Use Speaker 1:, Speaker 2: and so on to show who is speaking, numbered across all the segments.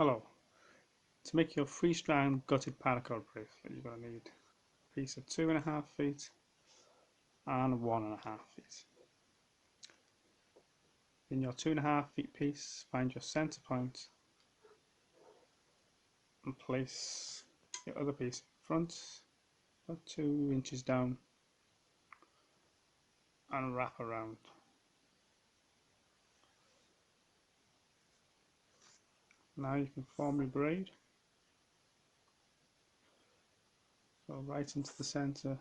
Speaker 1: Hello. To make your 3-strand gutted paracord bracelet, you're going to need a piece of 2.5 feet and 1.5 feet. In your 2.5 feet piece, find your center point and place your other piece in front, about 2 inches down, and wrap around. Now you can form your braid. So right into the center,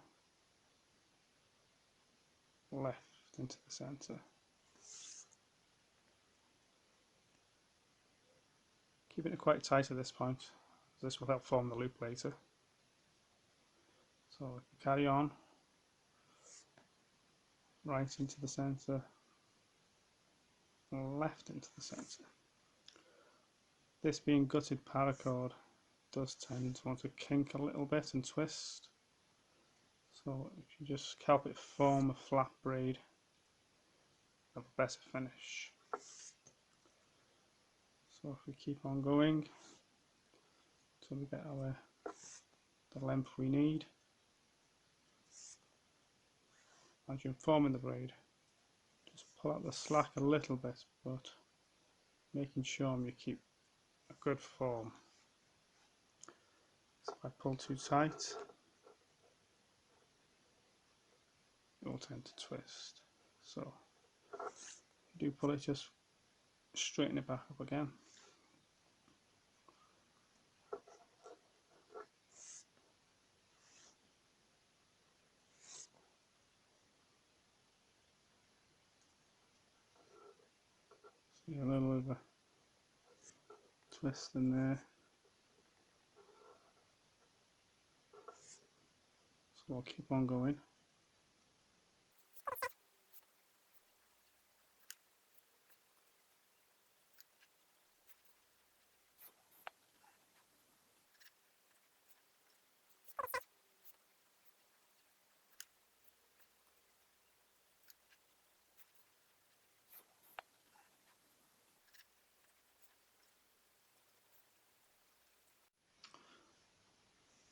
Speaker 1: left into the center. Keeping it quite tight at this point, as this will help form the loop later. So carry on, right into the center, left into the center. This being gutted paracord does tend to want to kink a little bit and twist, so if you just help it form a flat braid, have a better finish. So if we keep on going until we get the length we need, as you're forming the braid, just pull out the slack a little bit, but making sure you keep a good form. So if I pull too tight, it will tend to twist. So if you do pull it, just straighten it back up again. See a little bit of a twist in there. So we'll keep on going.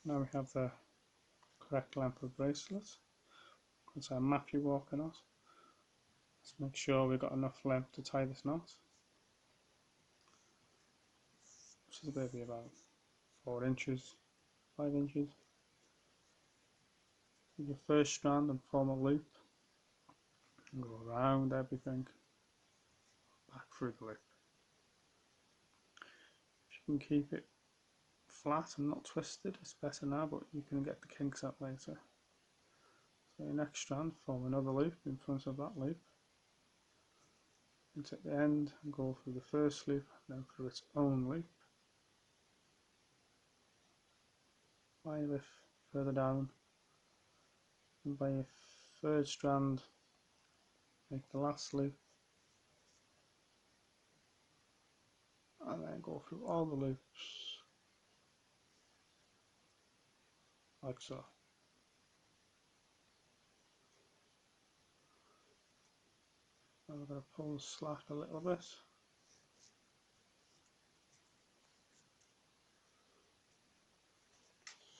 Speaker 1: Now we have the correct length of bracelet. It's our Matthew Walker knot. Let's make sure we've got enough length to tie this knot, which is maybe about 4 inches, 5 inches. Take your first strand and form a loop and go around everything, back through the loop. If you can keep it flat and not twisted, it's better now, but you can get the kinks out later. So your next strand, form another loop in front of that loop, and take the end and go through the first loop, then through its own loop. By your further down, and by your third strand, make the last loop, and then go through all the loops like so. Now we're going to pull the slack a little bit.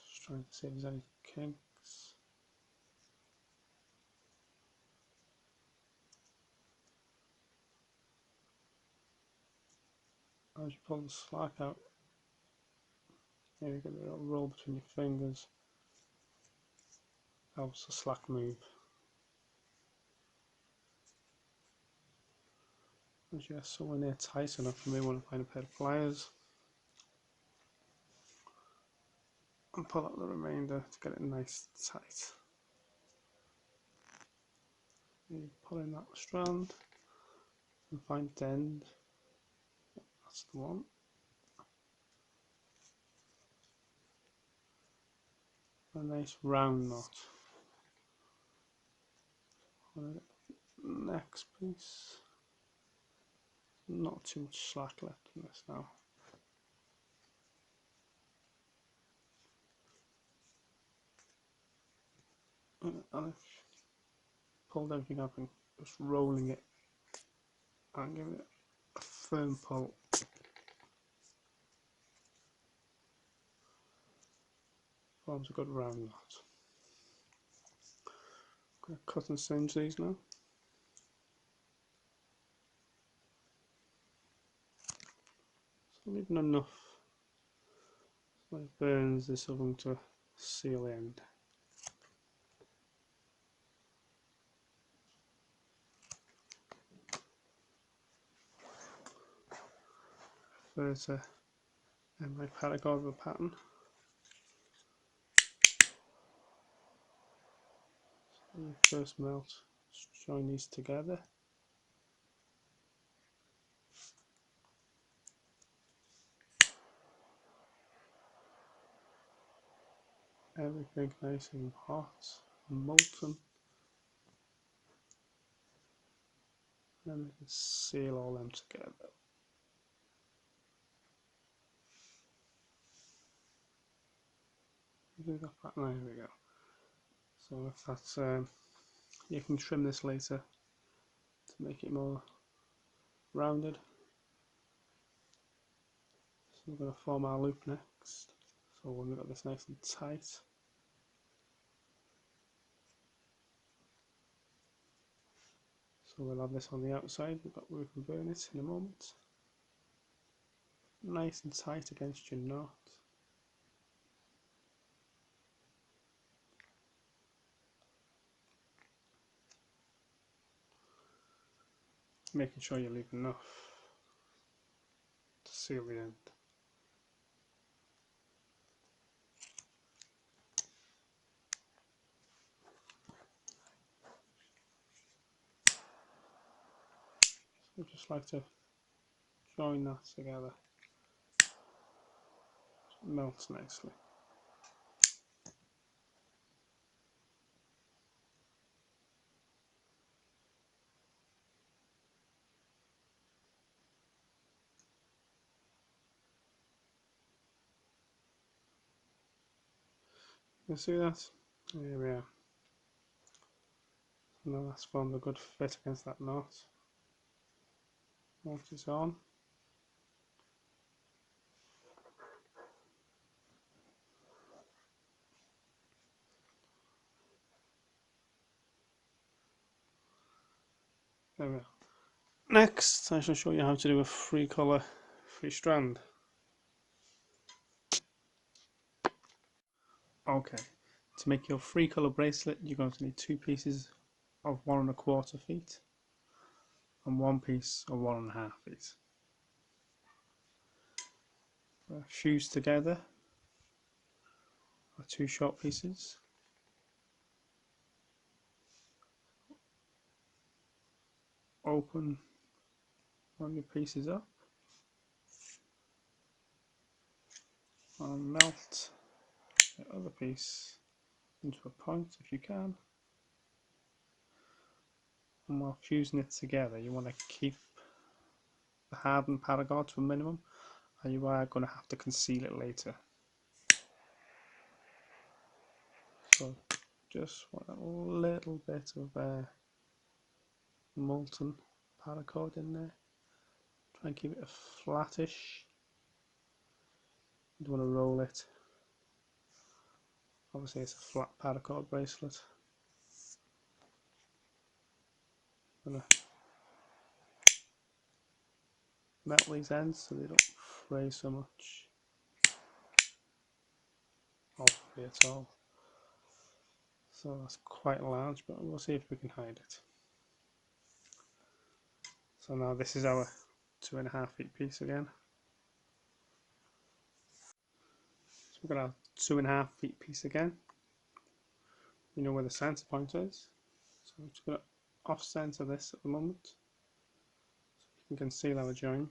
Speaker 1: Just trying to see if there's any kinks. As you pull the slack out, you get a little roll between your fingers, helps the slack move. As you get somewhere near tight enough, you may want to find a pair of pliers and pull out the remainder to get it nice and tight. You pull in that strand and find the end. That's the one. A nice round knot. Next piece. Not too much slack left in this now. And I've pulled everything up and just rolling it and giving it a firm pull. forms a good round knot. I'm going to cut and singe these now. So leaving enough so it burns this oven to seal the end. First, and my paracord with a pattern. So you first melt, just join these together. Everything nice and hot and molten. And we can seal all them together. Do that pattern, there we go. So if that's, you can trim this later to make it more rounded. So we're going to form our loop next. So when we've got this nice and tight, so we'll have this on the outside, but we can burn it in a moment. Nice and tight against your knot. Making sure you leave enough to seal the end. So just like to join that together. So it melts nicely. You see that? There we are. So now that's formed a good fit against that knot. Once it's on, there we are. Next, I shall show you how to do a free colour, free strand. Okay, to make your free colour bracelet, you're going to need 2 pieces of 1¼ feet and 1 piece of 1½ feet. Fuse together are 2 short pieces. Open one of your pieces up and melt the other piece into a point if you can. And while fusing it together, you want to keep the hardened paracord to a minimum, and you are going to have to conceal it later. So just want a little bit of molten paracord in there. Try and keep it flattish. You don't want to roll it. Obviously it's a flat paracord bracelet. I'm going to melt these ends so they don't fray so much. Or fray at all. So that's quite large, but we'll see if we can hide it. So now this is our 2½ feet piece again. So we've got our 2½ feet piece again. You know where the center point is. So we're just going to off center this at the moment. So we can conceal our join.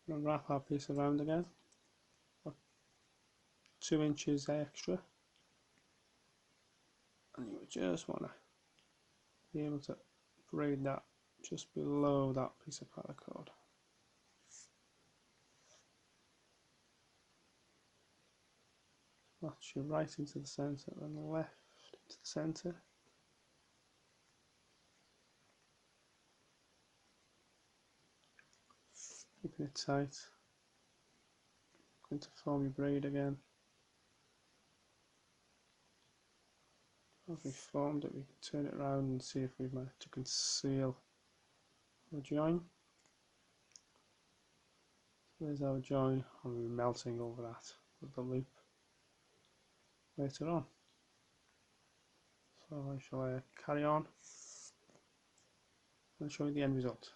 Speaker 1: We're going to wrap our piece around again. 2 inches extra. And you just want to be able to braid that just below that piece of paracord. That's you right into the center and left into the center. Keeping it tight. Going to form your braid again. As we formed it, we can turn it around and see if we've managed to conceal our join. There's our join, and we'll be melting over that with the loop later on. So I shall carry on and show you the end result.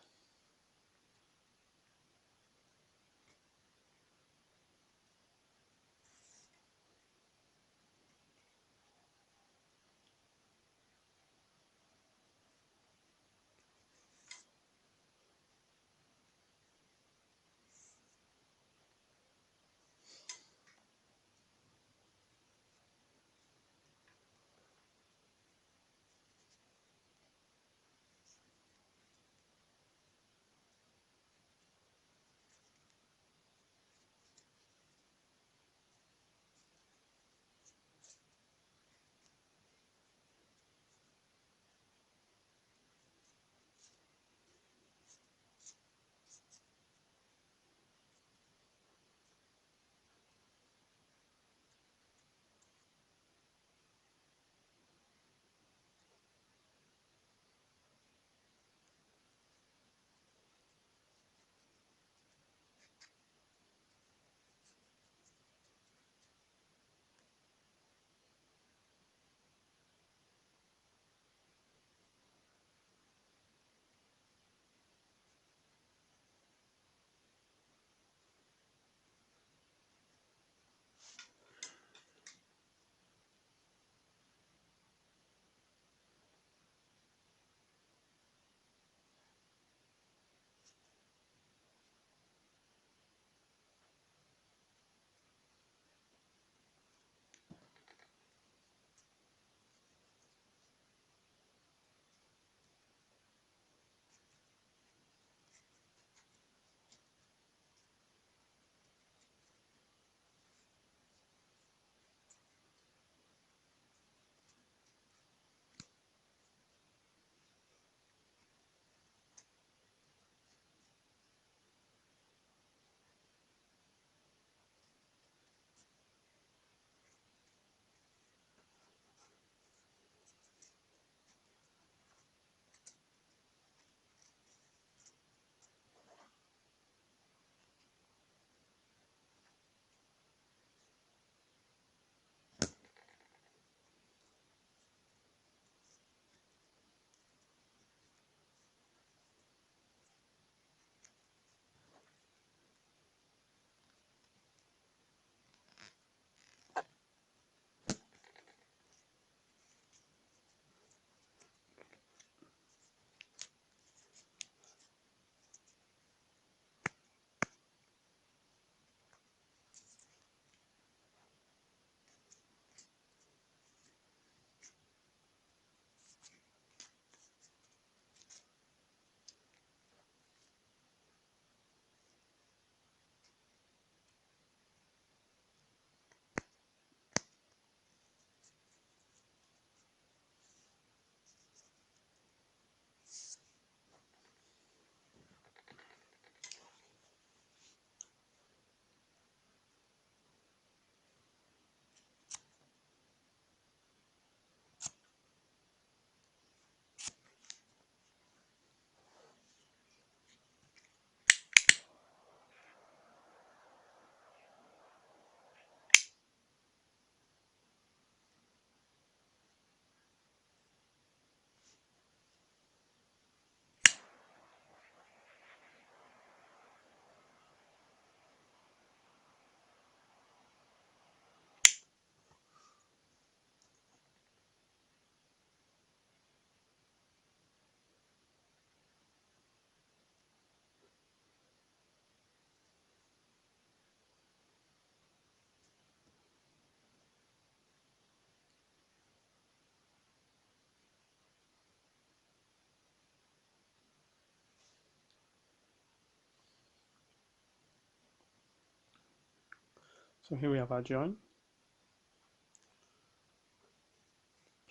Speaker 1: So here we have our join.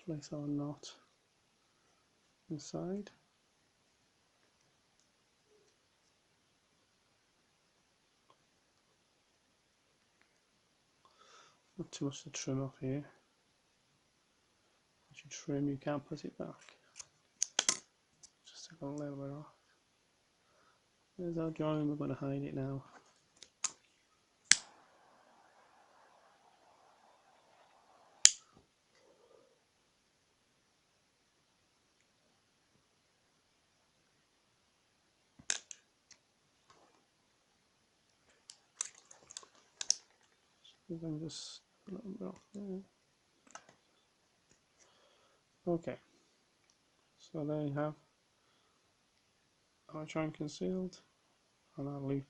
Speaker 1: Place our knot inside. Not too much to trim off here, as you trim, you can't put it back. Just take a little bit off. There's our drawing, we're going to hide it now. So then just a little bit off there. Okay, so there you have our drawing concealed and our loop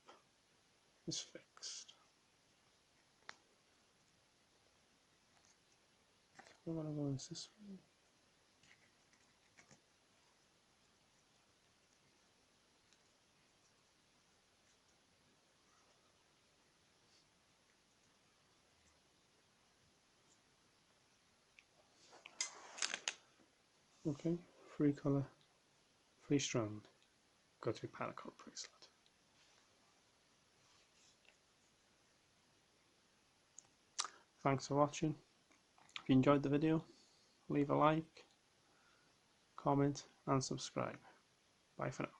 Speaker 1: is fixed. We're going to go in this way. Okay, free colour, free strand, go to Paracord Bracelet. Thanks for watching. If you enjoyed the video, leave a like, comment and subscribe. Bye for now.